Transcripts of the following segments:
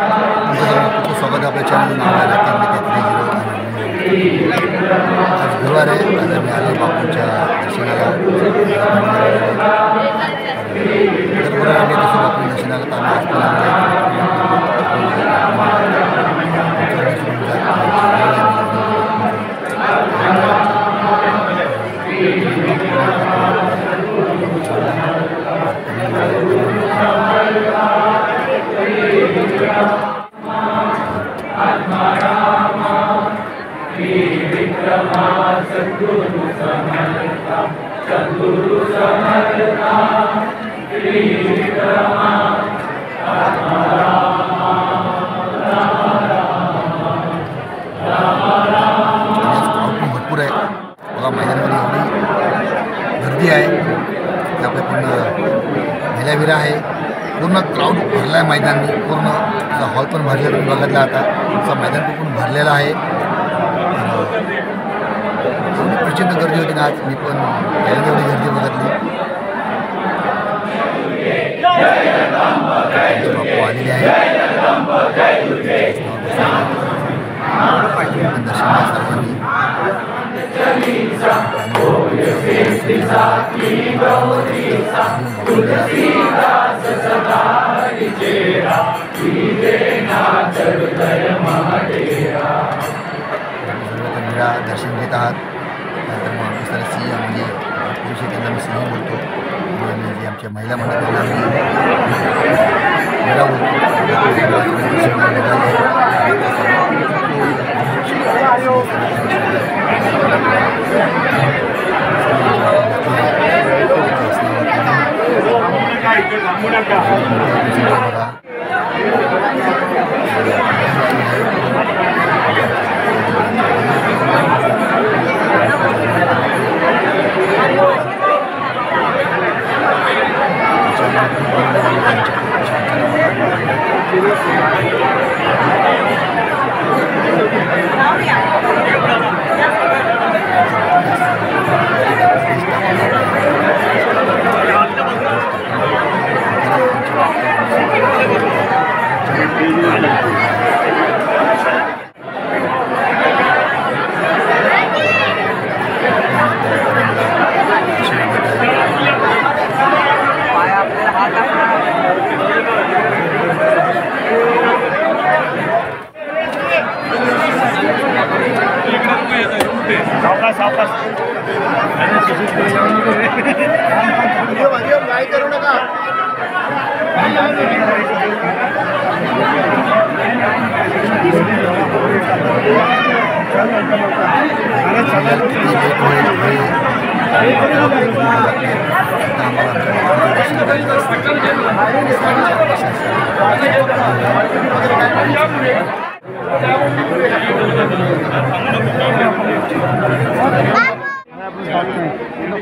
खूप स्वागत आहे आपल्या चॅनल नाव आहे आज गुरुवार आहे. आज आम्ही आलो बापूंच्या दर्शनाला. दर गुरुवार आम्ही तसं बापूंच्या दर्शनाला तर आम्ही भरपूर आहे बघा. मैदानामध्ये एवढी गर्दी आहे की आपल्या पूर्ण महिलाविरा आहे. पूर्ण क्राऊड भरला आहे. मैदान पूर्ण हॉल पण भरलेला तुम्ही बघितला. आता तुमचं मैदान पूर्ण भरलेलं आहे. एवढी प्रचंड गर्दी होती ना आज. मी पण पहिल्यांदा एवढी गर्दी बघितली. बापू आलेले आहे. दर्शन सर्वांनी दर्शन घेत आहात. नंतर मग आमचे सर सिंह म्हणजे पुरुष त्यांना मी सिंह बोलतो. आणि जे आमच्या महिला म्हणतात त्यांना मी मेरा बोलतो.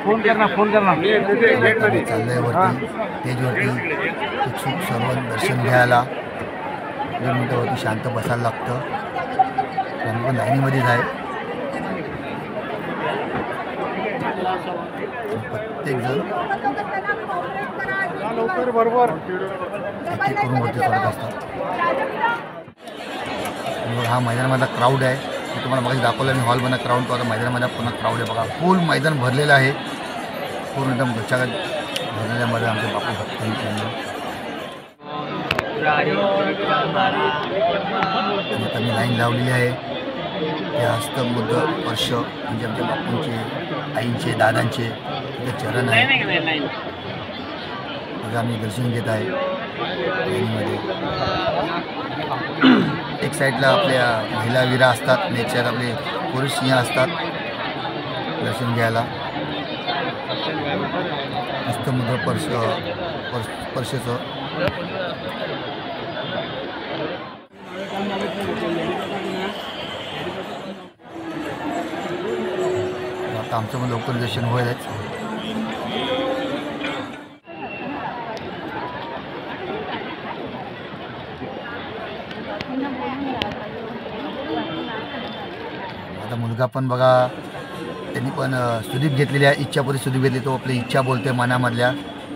फोन करना चाललंय वरती स्टेजवरती उत्सुक सर्व दर्शन घ्यायला. 2 मिनिटावरती शांत बसायला लागतं. आम्ही पण लाईनीमध्येच आहे. प्रत्येकजण बरोबर एक करून वरती करत असतात. हा मैदानामधला क्राऊड आहे. मी तुम्हाला मागे दाखवलं मी हॉलमध्ये क्राऊड. तो आता मैदानामध्ये पुन्हा क्राऊड आहे बघा. फुल मैदान भरलेलं आहे. पूर्ण एकदम गच्चागत भरलेल्यामध्ये आमचे बापू भक्तांनी आता मी लाईन लावलेली आहे. ते हस्तबुद्ध स्पर्श म्हणजे आमच्या बापूंचे, आईंचे, दादांचे तिथे चरण आहे. बघा मी दर्शन घेत आहे लाईनमध्ये. एक साईडला आपल्या महिला वीरा असतात आणि एक साईड आपले पुरुष सिंह असतात दर्शन घ्यायला. हस्तमुद्र स्पर्शचं आता आमचं पण लवकर दर्शन होईलच. आता मुलगा पण बघा त्यांनी पण सुदीप घेतलेली आहे. इच्छापुरी सुदीप घेतली. तो आपली इच्छा बोलते मनामधल्या.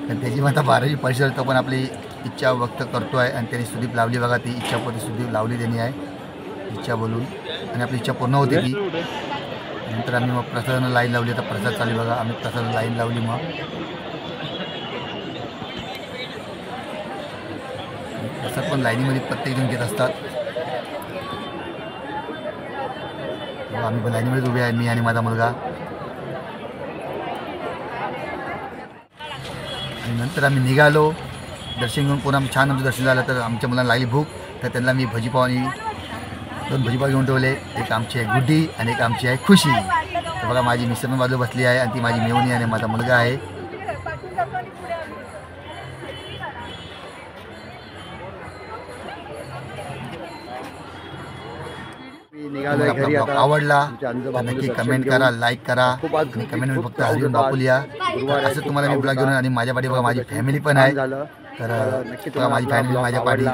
तर त्याची आता 12वी परीक्षा तो पण आपली इच्छा व्यक्त करतो आहे आणि त्यांनी सुदीप लावली बघा, ती इच्छापोटी सुदीप लावली त्यांनी आहे इच्छा बोलून, आणि आपली इच्छा पूर्ण होती ती. नंतर आम्ही मग प्रसादानं लाईन लावली. आता प्रसाद चालू बघा, आम्ही प्रसादानं लाईन लावली. मग प्रसाद पण लाईनीमध्ये प्रत्येकजण घेत असतात. आम्ही पण लाईनीमध्येच उभे आहे, मी आणि माझा मुलगा. आणि नंतर आम्ही निघालो. दर्शन घेऊन पुन्हा छान आमचं दर्शन झालं. तर आमच्या मुलांना लागली भूक, तर त्यांना मी भजीपाव आणि 2 भजीपाव घेऊन ठेवले. एक आमची आहे गुड्डी आणि एक आमची आहे खुशी. तर बघा माझी मिस्टर पण बाजू बसली आहे आणि ती माझी मेवणी आणि माझा मुलगा आहे. आवडला तर नक्की कमेंट करा, लाईक करा आणि कमेंटमध्ये फक्त हरिओम बापू लिहा. असं तुम्हाला मी ब्लॉग घेऊन, आणि माझ्या पाठी बघा माझी फॅमिली पण आहे. तर बघा माझी फॅमिली माझ्या पाठी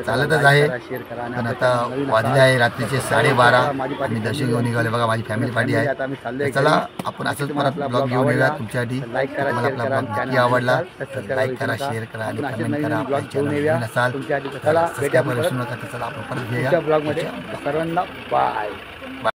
चालतच आहे. पण आता वाजले आहे रात्रीचे 12:30. आम्ही दर्शन घेऊन निघाले बघा, माझी फॅमिली पाठी आहे. चला आपण असंच परत ब्लॉग घेऊन येऊया तुमच्यासाठी. तुम्हाला आपला ब्लॉग नक्की आवडला तर लाईक करा, शेअर करा आणि कमेंट करा. आपल्या चॅनल नसाल तर सबस्क्राईब करू नका. चला आपण परत घेऊया. ब्लॉगमध्ये सर्वांना बाय.